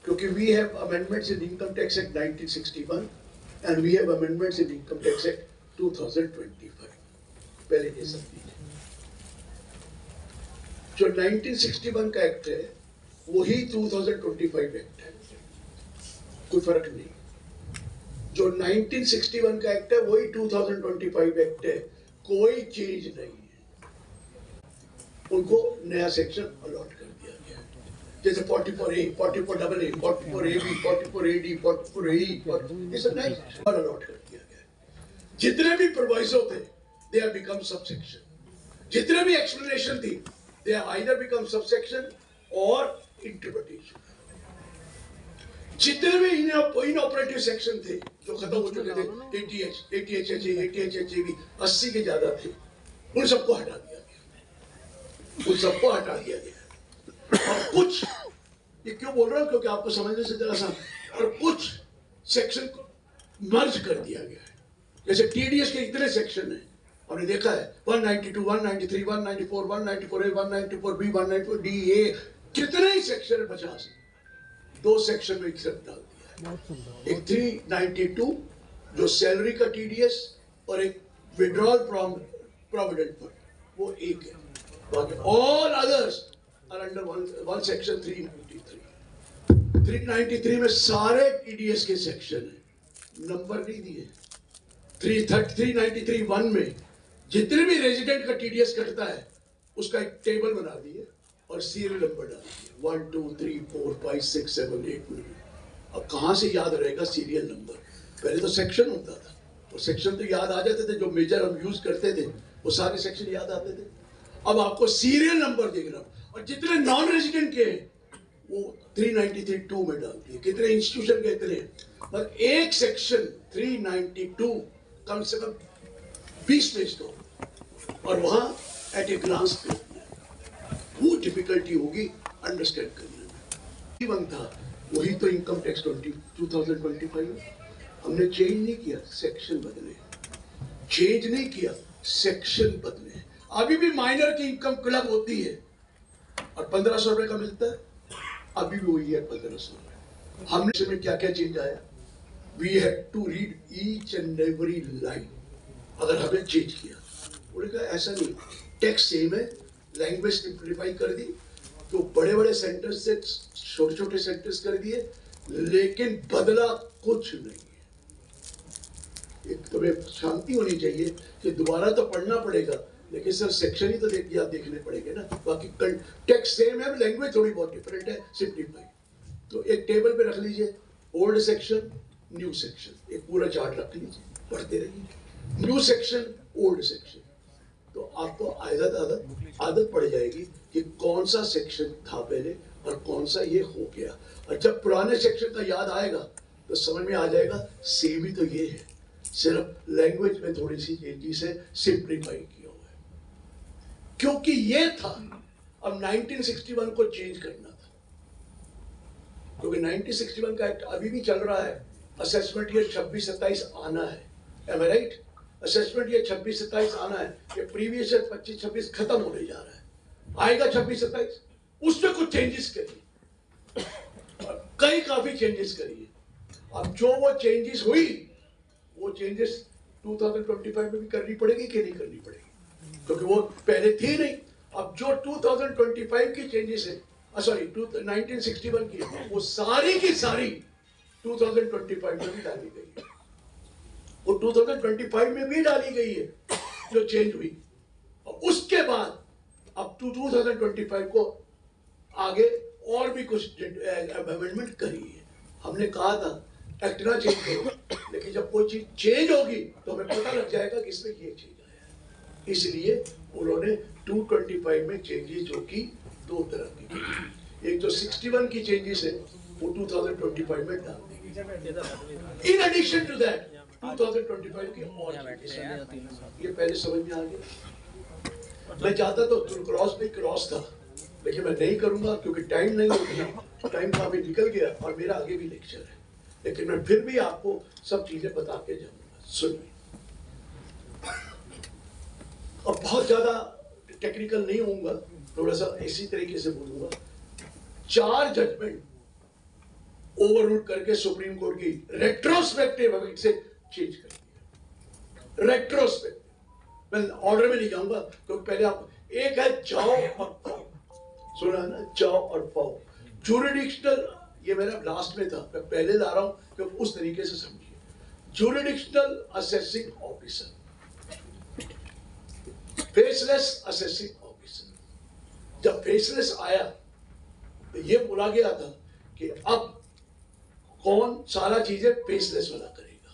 क्योंकि we have amendments in Income Tax Act 1961 and we have amendments in Income Tax Act 2025. पहले ये सब लीजिए। जो 1961 का एक्ट है वही 2025 एक्ट है, कोई फर्क नहीं। जो 1961 का एक्ट है वही 2025 एक्ट है, कोई चेंज नहीं है। उनको नया सेक्शन अलॉट कर दिया गया है, जैसे 44A, 44AA, 44AB, 44AD, 44AE, ये सब नए सेक्शन अलॉट कर दिया गया है। जितने भी प्रोवाइजो थे, they have become subsection। जितने भी एक्सप्लेनेशन थी, they have either become subsection or interpretation। जितने भी इनऑपरेटिव सेक्शन थे जो खत्म हो चुके थे, ATH, ATHHA, ATHHAB 80 के ज्यादा थे, उन सबको हटा दिया गया, उन सबको हटा दिया गया। और कुछ, ये क्यों बोल रहा हूं, क्योंकि आपको समझने से जरा सा, और कुछ सेक्शन को मर्ज कर दिया गया है। जैसे TDS के इतने सेक्शन हैं, हमने देखा है 192, 193, 194, 194A, 194B, 194DA, कितने ही सेक्शन है, 50। दो सेक्शन में एक्सेप्ट डाल दिया है, एक 392 जो सैलरी का TDS और एक विड्रॉल प्रोविडेंट फंड, वो एक है। बाकी all others are under one section 393। 393 में सारे TDS के सेक्शन है, नंबर नहीं दिए। 393(1) में जितने भी रेजिडेंट का TDS कटता है उसका एक टेबल बना दिए और सीरियल नंबर डाल दिए, 1 2 3 4 5 6 7 8 9। अब कहाँ से याद रहेगा सीरियल नंबर? पहले तो सेक्शन होता था, और सेक्शन तो याद आ जाते थे, जो मेजर हम यूज करते थे वो सारे सेक्शन याद आते थे। अब आपको सीरियल नंबर देखना, और जितने नॉन रेजिडेंट के वो 393(2) में डाल दिए। कितने इंस्टीट्यूशन के इतने, पर एक सेक्शन 392 कम से कम 20 पेज का, और वहां एट ए ग्लांस वो डिफिकल्टी होगी अंडरस्टैंड करने में। जीवन था वही तो इनकम टैक्स 2025 में हमने चेंज नहीं किया, सेक्शन बदले, चेंज नहीं किया, सेक्शन बदले। अभी भी माइनर की इनकम क्लब होती है और 1500 रुपए का मिलता है, अभी भी वही है 1500 रुपए। हमने इसमें क्या क्या चेंज आया, we had to read each and every line अगर हमने चेंज किया। उन्होंने कहा ऐसा नहीं, टेक्स्ट सेम है, लैंग्वेज सिंप्लीफाई कर दी, तो बड़े बड़े सेंटेंस से छोटे छोटे सेंटेंस कर दिए, लेकिन बदला कुछ नहीं है। एक तुम्हें शांति होनी चाहिए कि दोबारा तो पढ़ना पड़ेगा, लेकिन सर सेक्शन ही तो देखने पड़ेंगे ना, बाकी टेक्स्ट सेम है, लैंग्वेज थोड़ी बहुत डिफरेंट है, सिंप्लीफाई। तो एक टेबल पे रख लीजिए, ओल्ड सेक्शन न्यू सेक्शन, एक पूरा चार्ट रख लीजिए, पढ़ते रहिए, न्यू सेक्शन ओल्ड सेक्शन, तो आपको आदत पड़ जाएगी कि कौन सा सेक्शन था पहले और कौन सा ये हो गया। और जब पुराने सेक्शन का याद आएगा तो समझ में आ जाएगा सेम ही तो ये है, सिर्फ लैंग्वेज में थोड़ी सी चेंजेस है, सिंप्लीफाई किया हुआ है। क्योंकि ये था, अब 1961 को चेंज करना था, क्योंकि 1961 का एक्ट अभी भी चल रहा है। असेसमेंट ये 26-27 आना है, एम आई राइट? असेसमेंट ये 26-27 आना है, ये प्रीवियस 25-26 खत्म होने जा रहा है, आएगा 26-27, उसमें कुछ चेंजेस करिए, कई काफी चेंजेस करिए। अब जो वो चेंजेस हुई, वो चेंजेस 2025 में भी करनी पड़ेगी कि नहीं करनी पड़ेगी, क्योंकि वो पहले थी नहीं। अब जो 2025 की चेंजेस है, सॉरी 1961 की, वो सारी की सारी 2025 में भी डाली गई है, वो 2025 में भी डाली गई है जो चेंज हुई। और उसके बाद अब 2025 को आगे और भी कुछ अमेंडमेंट करी है। हमने कहा था एक्ट ना चेंज करो, लेकिन जब कोई चीज चेंज होगी तो हमें पता लग जाएगा कि इसमें ये चेंज आया है। इसलिए उन्होंने 225 में चेंजेस जो की, दो तरह की, एक जो 61 की चेंजेस है वो 2025 में डाल देंगे। इन एडिशन टू दैट 2025 की और ये पहले समझ में आ गया। मैं चाहता तो क्रॉस था, लेकिन मैं नहीं करूंगा क्योंकि टाइम नहीं होता, टाइम काफी निकल गया और मेरा आगे भी लेक्चर है, लेकिन मैं फिर भी आपको सब चीजें बता के जाऊंगा। सुनिए, और बहुत ज्यादा टेक्निकल नहीं होऊंगा, थोड़ा सा इसी तरीके से बोलूंगा। 4 जजमेंट ओवररूल करके सुप्रीम कोर्ट की रेट्रोस्पेक्टिव से चेंज कर दिया। रेट्रोस्पेक्टिव मैं ऑर्डर में नहीं जाऊंगा क्योंकि पहले आप एक है जाओ और पाओ, सुना ना, जाओ और पाओ। जुरिडिक्शनल, ये मेरा लास्ट में था, मैं पहले ला रहा हूं क्योंकि उस तरीके से समझिए। Jurisdictional assessing officer, faceless assessing officer. जब फेसलेस आया तो ये बोला गया था कि अब कौन सारा चीजें फेसलेस वाला करेगा।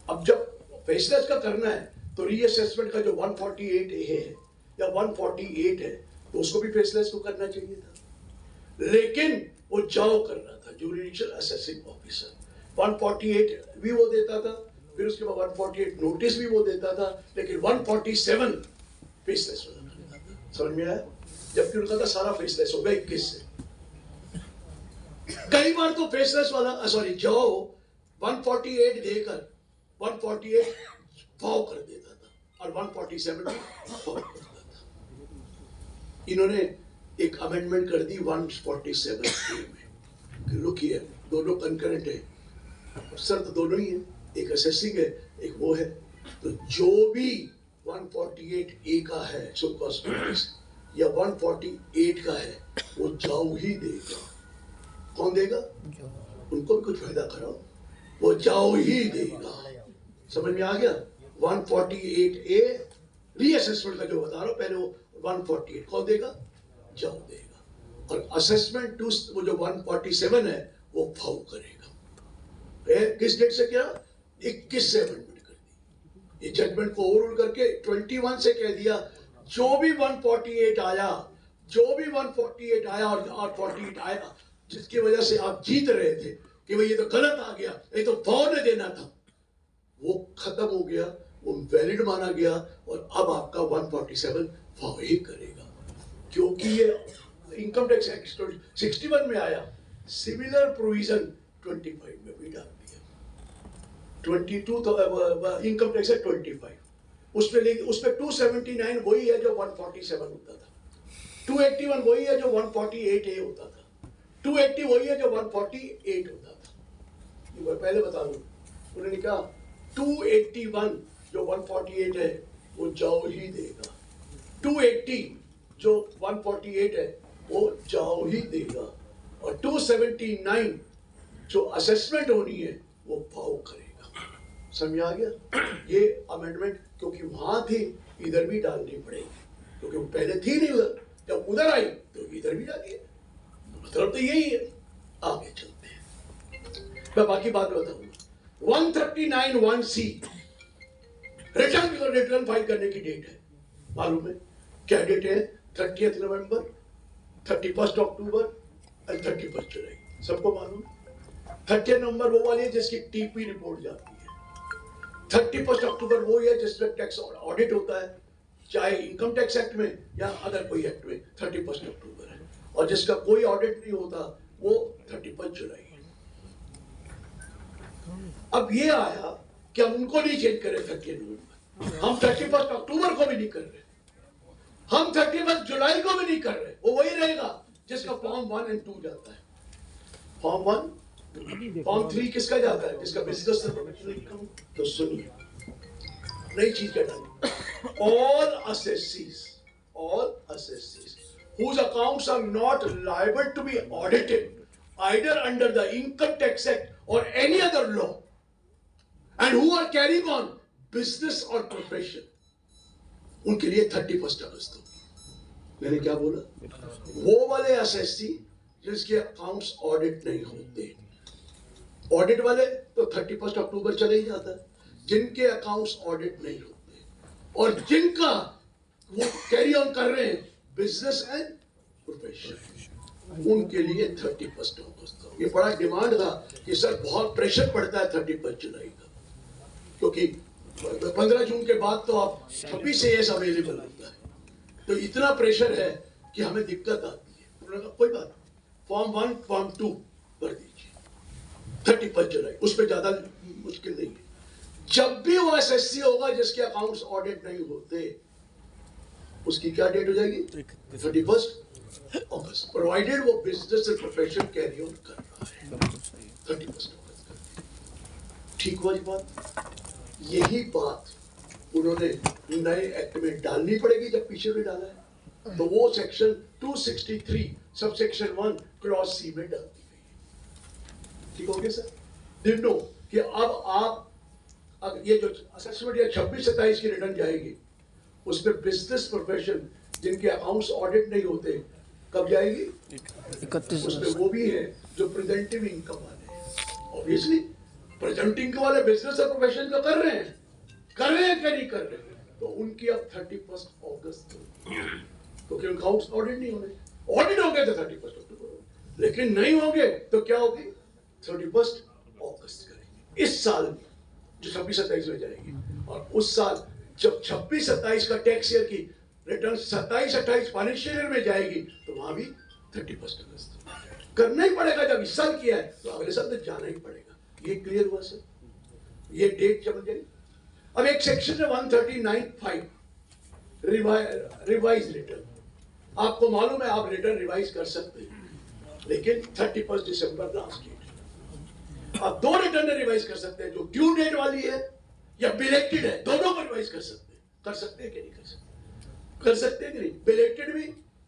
अब जब फेसलेस का करना है तो रीअसेसमेंट का जो 148A है या 148 है तो उसको भी फेसलेस को करना चाहिए था, लेकिन वो जाओ कर रहा था, जुडिशियल असेसिंग ऑफिसर। 148 भी वो देता था, फिर उसके बाद 148 नोटिस भी वो देता था, लेकिन 147 फेसलेस वाला करता था। समझ में आया? जबकि उनका था सारा फेसलेस हो गया 21 से। कई बार तो फेसलेस वाला सॉरी जाओ 148 देकर 148 फाव कर देता था और 147 भी फाव कर देता था। इन्होंने एक अमेंडमेंट कर दी 147A में। लुक हियर, दोनों कंकरेंट है, सर तो दोनों ही है, एक असेसिंग है एक वो है। तो जो भी 148A का है सो कॉस्ट नोटिस या 148 का है वो जाओ ही देगा। कौन देगा? उनको भी कुछ फायदा कराओ, वो जाओ ही देगा। समझ में आ गया? 148A रीअसेसमेंट का जो बता रहा हूं, पहले वो 148 कौन देगा? जाओ देगा। और असेसमेंट टू वो जो 147 है वो फाउ करेगा। किस डेट से क्या? 21 से अमेंडमेंट कर दी। ये जजमेंट को ओवररूल करके 21 से कह दिया जो भी 148 आया, जो भी 148 आया और 48 आया जिसकी वजह से आप जीत रहे थे कि भाई ये तो गलत आ गया, ये तो फाउ ने देना था, वो खत्म हो गया, वो वैलिड माना गया और अब आपका 147 फाउ ही करेगा। क्योंकि ये इनकम टैक्स एक्ट 61 में आया, सिमिलर प्रोविजन 25 में भी डाल दिया। 22 तो इनकम टैक्स है 25, उसमें 279 वही है जो 147 होता था, 281 वही है जो 148A होता था, 280 वही है जो 148 होता था। ये मैं पहले बता दूं, उन्होंने कहा 281 जो 148 है वो जाओ ही देगा, 280 जो 148 है वो जाओ ही देगा, और 279 जो असेसमेंट होनी है वो फाउ करेगा। समझ आ गया? ये अमेंडमेंट क्योंकि वहां थी इधर भी डालनी पड़ेगी, क्योंकि वो पहले थी नहीं उधर, जब उधर आई तो इधर भी डालिए। मतलब तो यही है। आगे चलते हैं, मैं बाकी बात बताऊंगा। 139(1)(c) रिटर्न फाइल करने की डेट है, मालूम है क्या डेट है? 30 नवंबर, 31 अक्टूबर और 31 जुलाई। सबको मालूम है। 30 नवंबर वो वाली है जिसकी टीपी रिपोर्ट जाती है, 31 अक्टूबर वो है जिसमें टैक्स ऑडिट होता है, चाहे इनकम टैक्स एक्ट में या अदर कोई एक्ट में 31 अक्टूबर है, और जिसका कोई ऑडिट नहीं होता वो 31 जुलाई है। अब ये आया कि हम उनको नहीं चेंज करें 30 नवंबर, हम 31 अक्टूबर को भी नहीं कर रहे, हम 31 जुलाई को भी नहीं कर रहे, वो वही रहेगा जिसका फॉर्म 1 और 2 जाता है। फॉर्म 1, फॉर्म 3 किसका जाता है? जिसका बिजनेस और प्रोफेशनल इनकम। तो सुनिए, नई चीज क्या डाली? All assessees whose accounts are not liable to be audited either under the Income Tax Act or any other law and who are carrying on business or profession, उनके लिए 31 अगस्त होगी। मैंने क्या बोला? वो वाले असेसी जिसके अकाउंट्स ऑडिट नहीं होते, ऑडिट वाले तो 31 अक्टूबर चले ही जाता है, जिनके अकाउंट्स ऑडिट नहीं होते और जिनका वो कैरी ऑन कर रहे हैं बिजनेस एंड प्रोफेशन, उनके लिए 31 अगस्त। ये बड़ा डिमांड था कि सर बहुत प्रेशर पड़ता है 31 जुलाई का, क्योंकि 15 जून के बाद तो आप 26 से ये अवेलेबल होता है, तो इतना प्रेशर है कि हमें दिक्कत आती है। उन्होंने कहा कोई बात, फॉर्म 1 फॉर्म 2 कर दीजिए 31 जुलाई, उसमें ज्यादा मुश्किल नहीं है। जब भी वो एसएससी होगा जिसके अकाउंट्स ऑडिट नहीं होते, उसकी क्या डेट हो जाएगी? 31 अगस्त, प्रोवाइडेड वो business and profession carry on कर रहा है। 30% ठीक हुआ जी बात। यही बात उन्होंने नए एक्ट में डालनी पड़ेगी जब पीछे भी डाला है, तो वो section 263 sub section 1 clause C में डाल दी गई। ठीक हो गया सर। डिड नो कि अब ये जो असेसमेंट या 26-27 की रिटर्न जाएगी, उसमें बिजनेस प्रोफेशन जिनके अकाउंट्स ऑडिट नहीं होते कब जाएगी? 31। उसमें वो भी है जो प्रेजेंटिव इनकम वाले हैं। ऑब्वियसली प्रेजेंटिव इनकम वाले बिजनेस और प्रोफेशन का कर रहे हैं क्या नहीं कर रहे हैं, तो उनकी अब 31 अगस्त क्योंकि उनका अकाउंट्स ऑडिट नहीं होने, ऑडिट हो गए तो 31 अक्टूबर, लेकिन नहीं होंगे तो क्या होगी? 31 अगस्त करेंगे इस साल में जो 26-27 में जाएगी। और उस साल जब 26-27 का टैक्स ईयर की रिटर्न 27-28 फाइनेंशियल ईयर में जाएगी तो वहां भी 31 अगस्त करना ही पड़ेगा। जब इस साल किया है तो अगले साल तो जाना ही पड़ेगा। ये क्लियर हुआ सर? ये डेट समझ गई। अब एक सेक्शन है 139(5) रिवाइज रिटर्न। आपको मालूम है आप रिटर्न रिवाइज कर सकते हैं, लेकिन 31 दिसंबर लास्ट डेट। आप दो रिटर्न रिवाइज कर सकते हैं, जो ड्यू डेट वाली है या बिलेटेड है, दोनों को रिवाइज कर सकते हैं। कर सकते हैं कि नहीं कर सकते? कर सकते हैं कि नहीं? बिलेटेड भी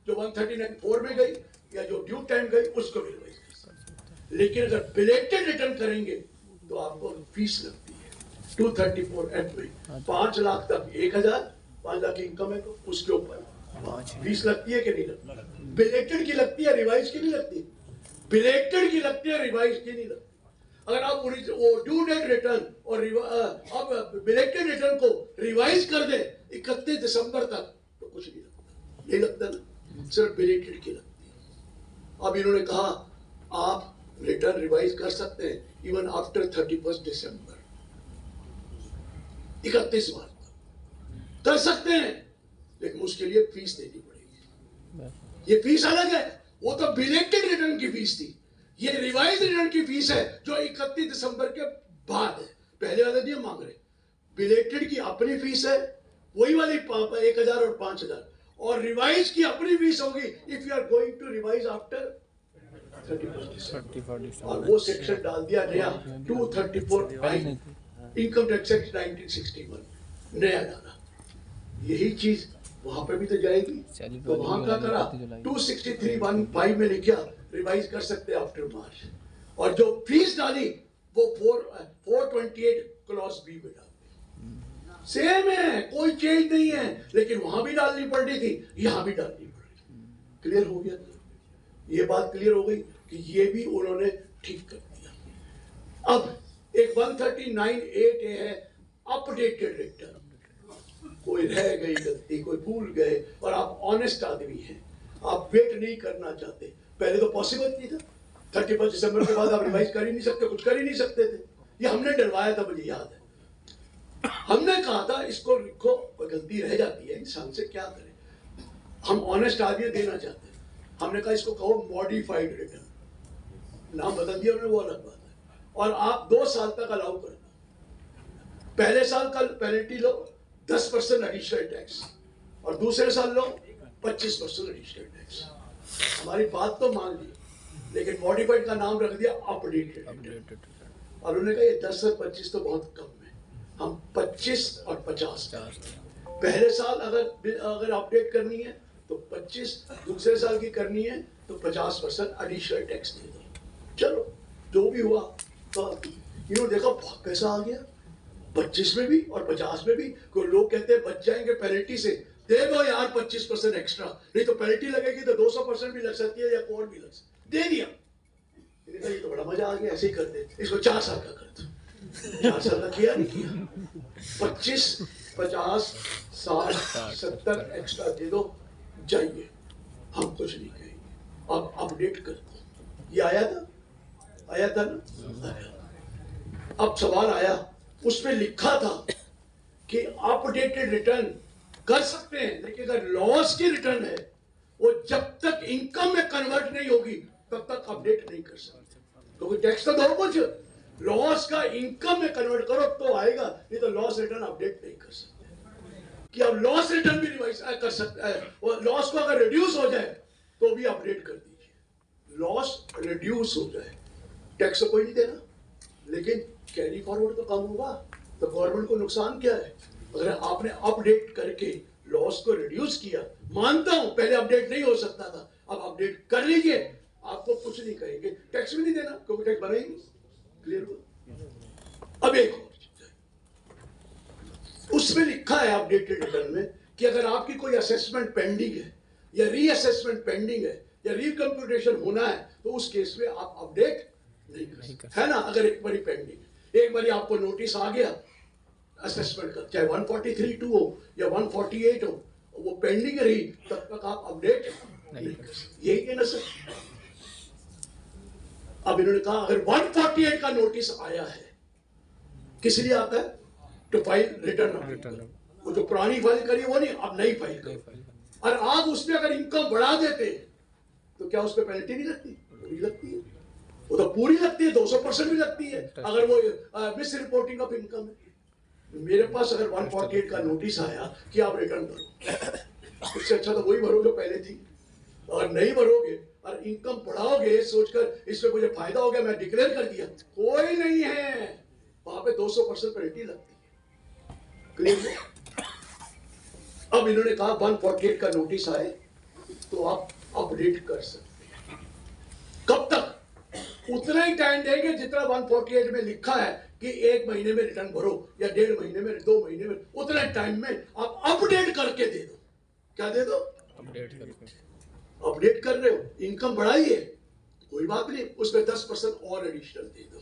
जो 139(4) में गई या जो ड्यू टाइम गई उसको भी रिवाइज कर सकते हैं। लेकिन अगर बिलेटेड रिटर्न करेंगे तो आपको फीस लगती है 234 एक्ट में। 5 लाख तक 1000, 5 लाख की इनकम है तो उसके ऊपर फीस लगती है कि नहीं लगती? बिलेटेड की लगती है, रिवाइज की नहीं लगती। बिलेटेड की लगती है, रिवाइज की नहीं लगती। अगर आप वो ड्यू डेट रिटर्न और अब बिलेटेड रिटर्न को रिवाइज कर दे 31 दिसंबर तक तो कुछ नहीं लगता। नहीं लगता ना, सिर्फ बिलेटेड की लगती है। अब इन्होंने कहा आप रिटर्न रिवाइज कर सकते हैं इवन आफ्टर 31 दिसंबर, 31 मार्च तक कर सकते हैं, लेकिन उसके लिए फीस देनी पड़ेगी। ये फीस अलग है, वो तो बिलेटेड रिटर्न की फीस थी। ये रिवाइज रिटर्न की फीस है जो 31 दिसंबर के बाद है। पहले वाले नहीं मांग रहे। बिलेटेड की अपनी फीस है, वही वाली 1000 और 5000, और रिवाइज की अपनी फीस होगी if you are going to revise after 31 December. और वो सेक्शन डाल दिया नया 234(5) इनकम टैक्स एक्ट 1961 नया डाला। यही चीज वहां पे भी तो जाएगी। तो वहां का करा 263(1)(5) में लिखा रिवाइज कर सकते हैं आफ्टर मार्च, और जो फीस डाली वो 428 क्लॉज बी में डाल। सेम है, कोई चेंज नहीं है, लेकिन वहां भी डालनी पड़ रही थी, यहां भी डालनी पड़ रही। क्लियर हो गया? ये बात क्लियर हो गई कि ये भी उन्होंने ठीक कर दिया। अब एक 139(8) है अपडेटेड रिटर्न। कोई रह गई गलती, कोई भूल गए, और आप ऑनेस्ट आदमी हैं, आप वेट नहीं करना चाहते। पहले तो पॉसिबल नहीं था, 31 दिसंबर के बाद आप रिवाइज कर ही नहीं सकते, कुछ कर ही नहीं सकते थे। ये हमने डरवाया था, मुझे याद है। हमने कहा था इसको लिखो, गलती रह जाती है इंसान से, क्या करें, हम ऑनेस्ट आदमी देना चाहते हैं। हमने कहा इसको कहो मॉडिफाइड रिटर्न, नाम बदल दिया उन्होंने, वो अलग बात है। और आप 2 साल तक अलाउ कर दो। पहले साल का पेनल्टी लो 10% एडिशनल टैक्स, और दूसरे साल लो 25% एडिशनल टैक्स। हमारी बात तो मान ली, लेकिन मॉडिफाइड का नाम रख दिया अपडेटेड। और उन्होंने कहा ये 10 और 25 तो बहुत कम है, हम 25 और 50 पहले साल अगर अपडेट करनी है तो 25, दूसरे साल की करनी है तो 50% एडिशनल टैक्स दे दो। चलो जो भी हुआ, तो इन्होंने देखा पैसा आ गया 25 में भी और 50 में भी। कोई लोग कहते हैं बच जाएंगे पेनल्टी से, दे दो यार 25% एक्स्ट्रा, नहीं तो पेनल्टी लगेगी तो 200% भी लग सकती है या कोड भी लग सकती है। दे दिया। ये तो बड़ा मजा आ गया, ऐसे ही करते, इसको 4 साल का कर दो। 4 साल का किया नहीं किया, 25, 50, 60, 70 एक्स्ट्रा दे दो, जाइए, हम कुछ नहीं कहेंगे, अब अपडेट कर दो। ये आया था ना? अब सवाल आया, उसमें लिखा था कि अपडेटेड रिटर्न कर सकते हैं, लेकिन अगर लॉस की रिटर्न है वो जब तक इनकम में कन्वर्ट नहीं होगी तब तक अपडेट नहीं कर सकते। क्योंकि टैक्स तो दो कुछ, लॉस का इनकम में कन्वर्ट करो तो आएगा, नहीं तो लॉस रिटर्न अपडेट नहीं कर सकते। कि अब लॉस रिटर्न भी रिवाइज कर सकते हैं, और लॉस को अगर रिड्यूस हो जाए तो भी अपडेट कर दीजिए। लॉस रिड्यूस हो जाए टैक्स तो कोई नहीं देना, लेकिन कैरी फॉरवर्ड तो कम होगा, तो गवर्नमेंट को नुकसान क्या है? अगर आपने अपडेट करके लॉस को रिड्यूस किया, मानता हूं पहले अपडेट नहीं हो सकता था, अब अपडेट कर लीजिए, आपको कुछ नहीं कहेंगे, टैक्स भी नहीं देना क्योंकि टैक्स बना ही नहीं। क्लियर हुआ? अब एक और चीज है, उसमें लिखा है अपडेटेड रिटर्न में कि अगर आपकी कोई असेसमेंट पेंडिंग है या रीअसेसमेंट पेंडिंग है या रिकम्प्यूटेशन होना है, तो उस केस में आप अपडेट नहीं कर सकते, है ना? अगर एक बारी पेंडिंग है, एक बारी आपको नोटिस आ गया असेसमेंट का, चाहे 143(2) हो या 148 हो, वो पेंडिंग रही, तब तक आप अपडेट नहीं कर सकते। यही है ना सर? अब इन्होंने कहा अगर 148 का नोटिस आया है, किस लिए आता है? To file return. वो जो पुरानी फाइल करी वो नहीं, अब नई फाइल करो। और आप उसमें अगर इनकम बढ़ा देते तो क्या उस पर पेनल्टी नहीं लगती? पूरी लगती है, वो तो पूरी लगती है, 200% भी लगती है अगर वो मिस रिपोर्टिंग ऑफ इनकम है। मेरे पास अगर 148 का नोटिस आया कि आप रिटर्न भरो, उससे अच्छा तो वही भरो जो पहले थी। और नहीं भरोगे और इनकम बढ़ाओगे सोचकर इसमें मुझे फायदा हो गया, मैं डिक्लेयर कर दिया, कोई नहीं है, वहां पे 200% पेनल्टी लगती है। क्लियर? अब इन्होंने कहा 148 का नोटिस आए तो आप अपडेट कर सकते हैं। कब तक? उतना ही टाइम देंगे जितना 148 में लिखा है कि 1 महीने में रिटर्न भरो या 1.5 महीने में, 2 महीने में, उतना टाइम में आप अपडेट करके दे दो। क्या दे दो? अपडेट करके। अपडेट कर रहे हो, इनकम बढ़ाइए, कोई बात नहीं, उसमें 10% और एडिशनल दे दो।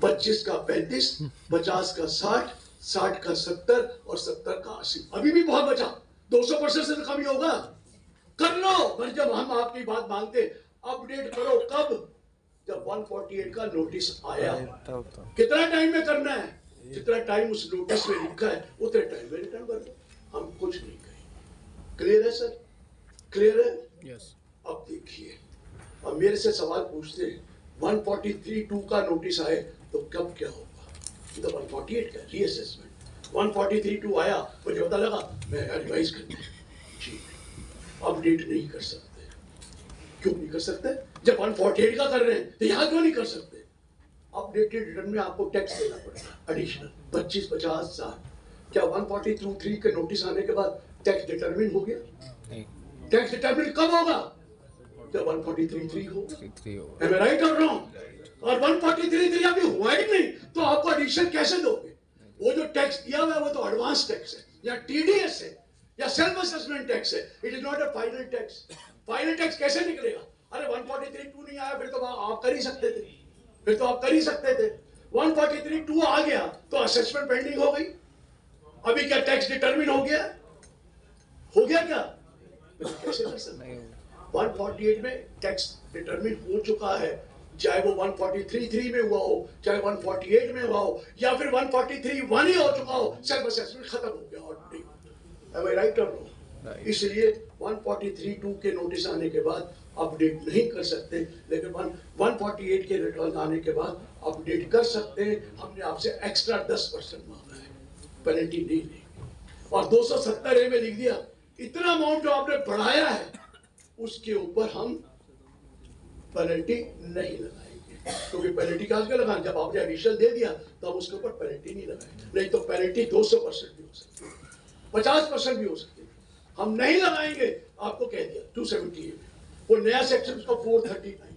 25 का 35, 50 का 60, 60 का 70 और 70 का 80। अभी भी बहुत बचा, 200% से तो कम ही होगा। कर लो, पर जब हम आपकी बात मानते, अपडेट करो कब? जब 148 का नोटिस आया। कितना टाइम में करना है? जितना टाइम उस नोटिस में लिखा है उतने टाइम में रिटर्न भर दो, हम कुछ नहीं कहेंगे। क्लियर है सर? क्लियर है? यस। अब देखिए, अब मेरे से सवाल पूछते हैं 143(2) का नोटिस आए तो कब क्या होगा? तो 148 का रीअसेसमेंट, 143(2) आया, मुझे पता लगा, मैं एडवाइस करता हूं ठीक, अपडेट नहीं कर सकते। क्यों नहीं कर सकते? जब 148 का कर रहे हैं तो यहां क्यों नहीं कर सकते? अपडेटेड रिटर्न में आपको टैक्स देना पड़ेगा एडिशनल 25, 50, 60। क्या 143(3) के नोटिस आने के बाद टैक्स डिटरमिन हो गया? नहीं। टैक्स डिटरमिन कब होगा? जब 143(3) होगा। Am I right or wrong? और 143(3) अभी हुआ ही नहीं तो आपको एडिशन कैसे दोगे? वो जो टैक्स दिया हुआ है वो तो एडवांस टैक्स है या टीडीएस है या सेल्फ असेसमेंट टैक्स है। It is not a final tax. Final tax कैसे निकलेगा? अरे 143(2) नहीं आया, फिर तो आप कर ही सकते थे, फिर तो आप कर ही सकते थे। 143(2) आ गया तो असेसमेंट पेंडिंग हो गई। अभी क्या टैक्स डिटरमिन हो गया? हो गया क्या? कैसे कर सकते? 148 में टैक्स डिटरमिन हो चुका है, चाहे वो 143(3) में हुआ हो, चाहे 148 में हुआ हो, या फिर 143(1) ही हो चुका हो, सेल्फ असेसमेंट खत्म हो गया already. Am I right or wrong? इसलिए 143(2) के नोटिस आने के बाद अपडेट नहीं कर सकते, लेकिन 148 के रिटर्न आने के बाद अपडेट कर सकते हैं। हमने आपसे एक्स्ट्रा 10% मांगा है, पेनल्टी नहीं लेंगे। और 270A में लिख दिया, इतना अमाउंट जो आपने बढ़ाया है उसके ऊपर हम पेनल्टी नहीं लगाएंगे, क्योंकि पेनल्टी कहाँ से लगाएं? जब आपने एडिशनल दे दिया तो हम उसके ऊपर पेनल्टी नहीं लगाएंगे। नहीं तो पेनल्टी 200% भी हो सकती है, 50% भी हो सकती है, हम नहीं लगाएंगे। आपको कह दिया 270A में, वो नया सेक्शन उसका 439 है,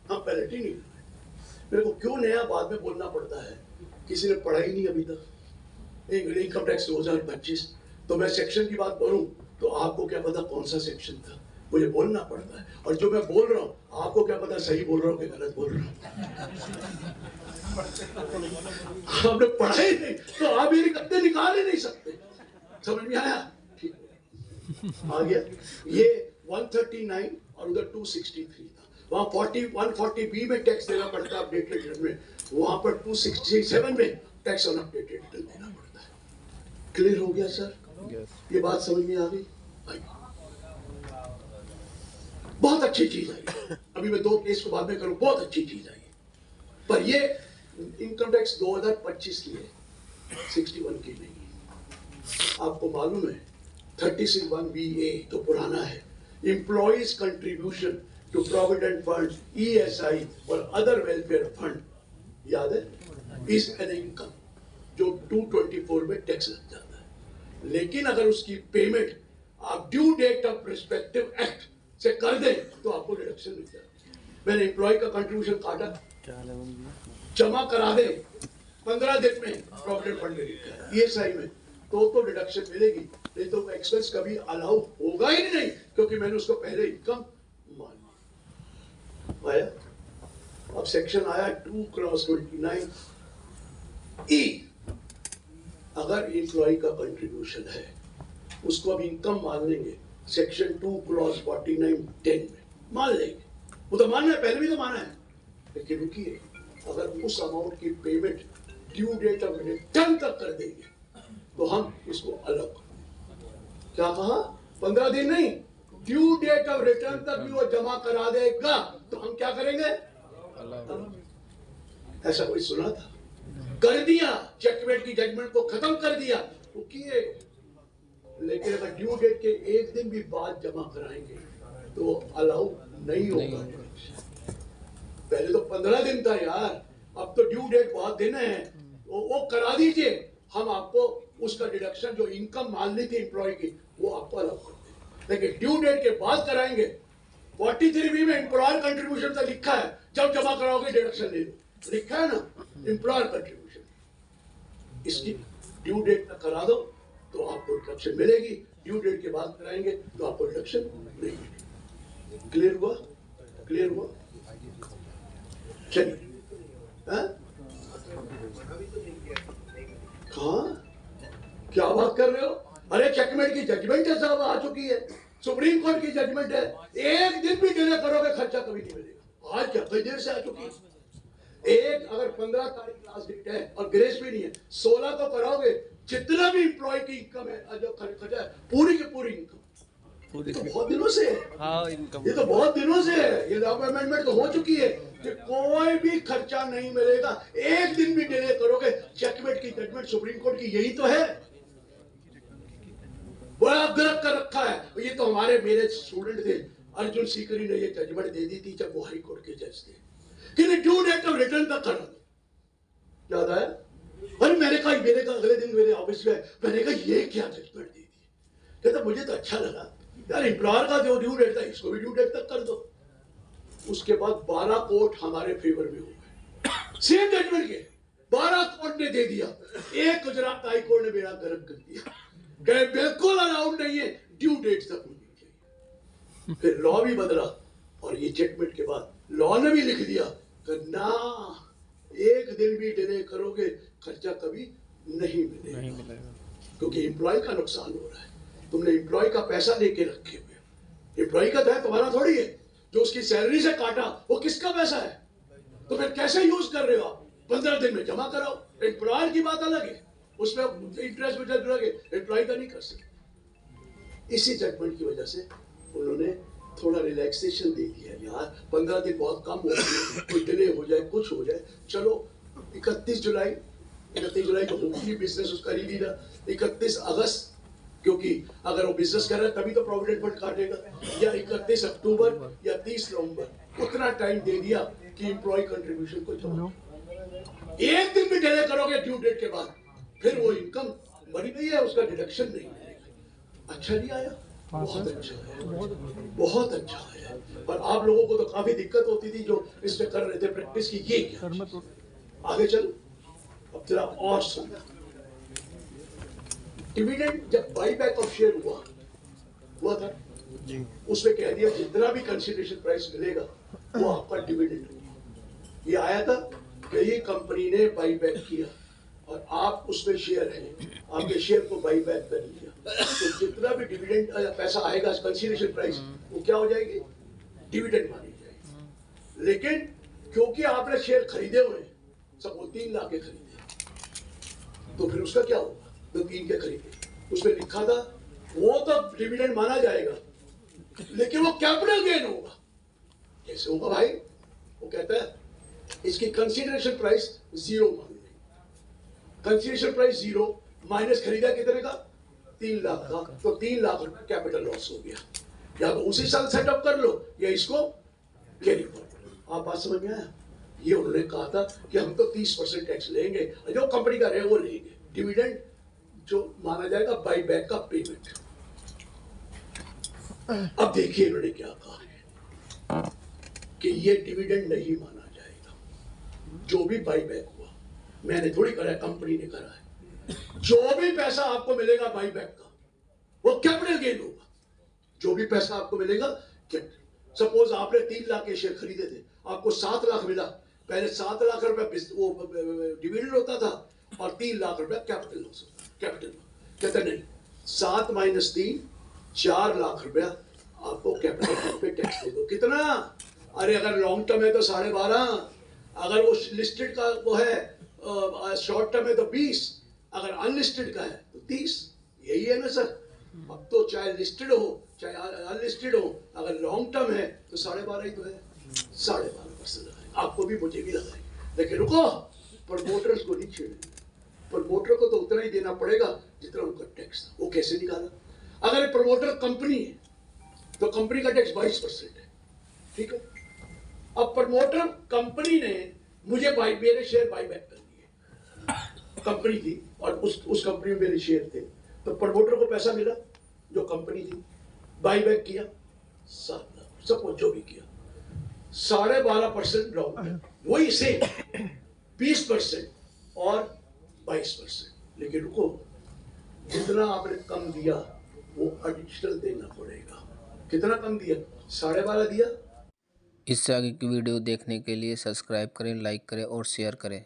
हम पेनल्टी नहीं लगाएंगे। मेरे को क्यों नया बाद में बोलना पड़ता है? किसी ने पढ़ा ही नहीं अभी तक इनकम टैक्स 2025, तो मैं सेक्शन की बात करूं तो आपको क्या पता कौन सा सेक्शन था? मुझे बोलना पड़ता है, और जो मैं बोल रहा हूं आपको क्या पता सही बोल रहा हूं कि गलत बोल रहा हूं? आपने पढ़ा ही नहीं तो आप मेरी गद्दे निकाल ही नहीं सकते। समझ में आया? ठीक आ गया। ये 139 और उधर 263 था, वहां 140B में टैक्स देना पड़ता है अपडेटेड रिटर्न में, वहां पर 267 में टैक्स ऑन अपडेटेड रिटर्न देना पड़ता है। क्लियर हो गया सर? ये बात समझ में आ गई? बहुत अच्छी चीज आई। अभी मैं 2 केस को बाद में करूं, बहुत अच्छी चीज आई। पर ये इनकम टैक्स 2025 की है, 61 की नहीं है। आपको मालूम है 36(1)BA तो पुराना है, employees contribution to provident fund, ESI और अदर वेलफेयर फंड, याद है, इज एन इनकम जो 224 में टैक्स लग जाता है। लेकिन अगर उसकी पेमेंट आप due date of respective act से कर दें तो आपको डिडक्शन मिल जाती है। मैंने एम्प्लॉय का कंट्रीब्यूशन काटा, जमा करा दे 15 दिन में प्रोविडेंट फंड में लिखा है, ESI में, तो डिडक्शन मिलेगी, नहीं तो एक्सपेंस कभी अलाउ होगा ही नहीं, क्योंकि मैंने उसको पहले इनकम मान लिया। आया? अब सेक्शन आया 2/29 E, अगर एम्प्लॉय का कंट्रीब्यूशन है उसको अब इनकम मान लेंगे, सेक्शन 2/49(10) में मान लेंगे। वो तो मानना है, पहले भी तो माना है, लेकिन रुकिए, अगर उस अमाउंट की payment due date of return तक कर देंगे तो हम इसको अलग, क्या कहा, 15 दिन नहीं, ड्यू डेट ऑफ रिटर्न तक भी वो जमा करा देगा तो हम क्या करेंगे, ऐसा कोई सुना था? कर दिया, चेकमेट की जजमेंट को खत्म कर दिया, वो किए। लेकिन अगर ड्यू डेट के एक दिन भी बाद जमा कराएंगे तो अलाउ नहीं होगा। पहले तो 15 दिन था यार, अब तो ड्यू डेट बहुत दिन है, वो करा दीजिए, हम आपको उसका डिडक्शन जो इनकम मान ली थी एम्प्लॉय की वो आपको अलग कर दें। लेकिन ड्यू डेट के बाद कराएंगे, 43B में एम्प्लॉयर कंट्रीब्यूशन का लिखा है, जब जमा कराओगे डिडक्शन ले लो, लिखा है ना, एम्प्लॉयर कंट्रीब्यूशन, इसकी ड्यू डेट तक करा दो तो आपको डिडक्शन मिलेगी, ड्यू डेट के बाद कराएंगे तो आपको डिडक्शन नहीं मिलेगी। क्लियर हुआ? क्लियर हुआ? चलिए, हाँ, क्या बात कर रहे हो? अरे चेकमेट की जजमेंट है साहब, आ चुकी है, सुप्रीम कोर्ट की जजमेंट है, एक दिन भी डिले करोगे खर्चा कभी नहीं मिलेगा। आज क्या कई देर से आ चुकी है, एक अगर 15 तारीख लास्ट डेट है और ग्रेस भी नहीं है, 16 को कराओगे, जितना भी एम्प्लॉय की इनकम है जो खर्चा है पूरी की पूरी इनकम, ये तो बहुत दिनों से है, हाँ, इनकम, ये तो बहुत दिनों से है, ये लॉ अमेंडमेंट तो हो चुकी है कि कोई भी खर्चा नहीं मिलेगा, एक दिन भी डिले करोगे। चेकमेट की जजमेंट सुप्रीम कोर्ट की यही तो है, बड़ा गर्व कर रखा है। ये तो हमारे मेरे स्टूडेंट थे, अर्जुन सीकरी ने ये जजमेंट दे दी थी जब वो हाई कोर्ट के जज थे कि ड्यू डेट ऑफ रिटर्न तक करा दो। याद आया? अरे मैंने कहा अगले दिन मेरे ऑफिस में, मैंने कहा ये क्या जजमेंट दे दी? कहता मुझे तो अच्छा लगा यार, एम्प्लॉयर का जो ड्यू डेट था इसको भी ड्यू डेट तक कर दो। उसके बाद 12 कोर्ट हमारे फेवर में हो गए, सेम जजमेंट के 12 कोर्ट ने दे दिया, एक गुजरात हाई कोर्ट ने मेरा गर्म कर दिया, कहे बिल्कुल अलाउड नहीं है, ड्यू डेट तक होनी चाहिए। फिर लॉ भी बदला और ये चेकमेट के बाद लॉ ने भी लिख दिया कि ना, एक दिन भी डिले करोगे खर्चा कभी नहीं मिलेगा, क्योंकि एम्प्लॉय का नुकसान हो रहा है। तुमने एम्प्लॉय का पैसा लेके रखे हुए, एम्प्लॉय का है तुम्हारा थोड़ी है, जो उसकी सैलरी से काटा वो किसका पैसा है, तो फिर कैसे यूज कर रहे हो आप? 15 दिन में जमा कराओ, एम्प्लॉयर की बात अलग है, उसमें इंटरेस्ट विटरेस्ट अलग है, एम्प्लॉय का नहीं कर सकते। इसी जजमेंट की वजह से उन्होंने थोड़ा रिलैक्सेशन दे दिया यार, 15 दिन बहुत कम हो गए, कोई डिले हो जाए कुछ हो जाए, चलो 31 जुलाई को होगी बिजनेस उसका नहीं था, 31 अगस्त, क्योंकि अगर वो बिजनेस कर रहा है तभी तो प्रोविडेंट फंड काटेगा, या 31 अक्टूबर या 30 नवंबर, उतना टाइम दे दिया कि एम्प्लॉय कंट्रीब्यूशन को जमा। एक दिन भी डिले करोगे ड्यू डेट के बाद फिर वो इनकम बनी नहीं है, उसका डिडक्शन नहीं मिलेगा। अच्छा नहीं आया? बहुत अच्छा है, बहुत अच्छा है। पर आप लोगों को तो काफी दिक्कत होती थी जो इस पे कर रहे थे प्रैक्टिस की, ये क्या? आगे चलो, अब जरा और सुनना। डिविडेंड जब बाईबैक ऑफ शेयर हुआ था जी, उसमें कह दिया जितना भी कंसिडरेशन प्राइस मिलेगा वो आपका डिविडेंड होगा। ये आया था कि ये कंपनी ने बाईबैक किया और आप उसमें शेयर हैं, आपके शेयर को बाईबैक कर लिया, तो जितना भी डिविडेंड पैसा आएगा कंसिडरेशन प्राइस वो क्या हो जाएगी, डिविडेंड मानी जाएगी। लेकिन क्योंकि आपने शेयर खरीदे हुए हैं, सब वो 3 लाख के खरीदे, तो फिर उसका क्या होगा? तो 3 के खरीदे, उसमें लिखा था वो तो डिविडेंड माना जाएगा लेकिन वो कैपिटल गेन होगा। कैसे होगा भाई? वो कहता है इसकी कंसीडरेशन प्राइस 0 मान लें, कंसीडरेशन प्राइस 0 माइनस खरीदा कितने का, 3 लाख का, तो 3 लाख रुपए कैपिटल लॉस हो गया। या तो उसी साल सेटअप कर लो या इसको कैरी फॉरवर्ड। आप बात समझ में आया? ये उन्होंने कहा था कि हम तो 30% टैक्स लेंगे, जो कंपनी का रहे वो लेंगे। डिविडेंड जो माना जाएगा बाई बैक का पेमेंट। अब देखिए इन्होंने क्या कहा है कि ये डिविडेंड नहीं माना जाएगा, जो भी बाई बैक हुआ। मैंने थोड़ी करा है, कंपनी ने करा है। जो भी पैसा आपको मिलेगा बाई बैक का वो कैपिटल गेन होगा। जो भी पैसा आपको मिलेगा कैपिटल। सपोज आपने 3 लाख के शेयर खरीदे थे, आपको 7 लाख मिला। पहले 7 लाख रुपए वो डिविडेंड होता था और 3 लाख रुपए कैपिटल लॉस होता। कैपिटल कहते नहीं, 7 - 3 4 लाख रुपया आपको कैपिटल पे टैक्स दे दो। कितना? अरे अगर लॉन्ग टर्म है तो 12.5, अगर वो लिस्टेड का वो है शॉर्ट टर्म है तो 20, अगर अनलिस्टेड का है तो 30। यही है ना सर? अब तो चाहे लिस्टेड हो चाहे अनलिस्टेड हो, अगर लॉन्ग टर्म है तो 12.5 ही तो है। 12.5% लगाएंगे, आपको भी मुझे भी लगाएंगे। लेकिन रुको, प्रमोटर्स को नहीं छेड़ेंगे। प्रमोटर को तो उतना ही देना पड़ेगा जितना उनका टैक्स था। वो कैसे निकाला? अगर प्रमोटर कंपनी है तो कंपनी का टैक्स 22% है, ठीक है। अब प्रमोटर कंपनी ने मुझे मेरे शेयर बाई बैक कर दिए। कंपनी थी और उस कंपनी में मेरे शेयर थे, तो प्रमोटर को पैसा मिला जो कंपनी थी, बाई बैक किया 7 लाख, सब जो भी किया 12.5% लॉन्ग, वही से 20% और 22%। लेकिन रुको, जितना आपने कम दिया वो एडिशनल देना पड़ेगा। कितना कम दिया? 12.5 दिया। इससे आगे की वीडियो देखने के लिए सब्सक्राइब करें, लाइक करें और शेयर करें।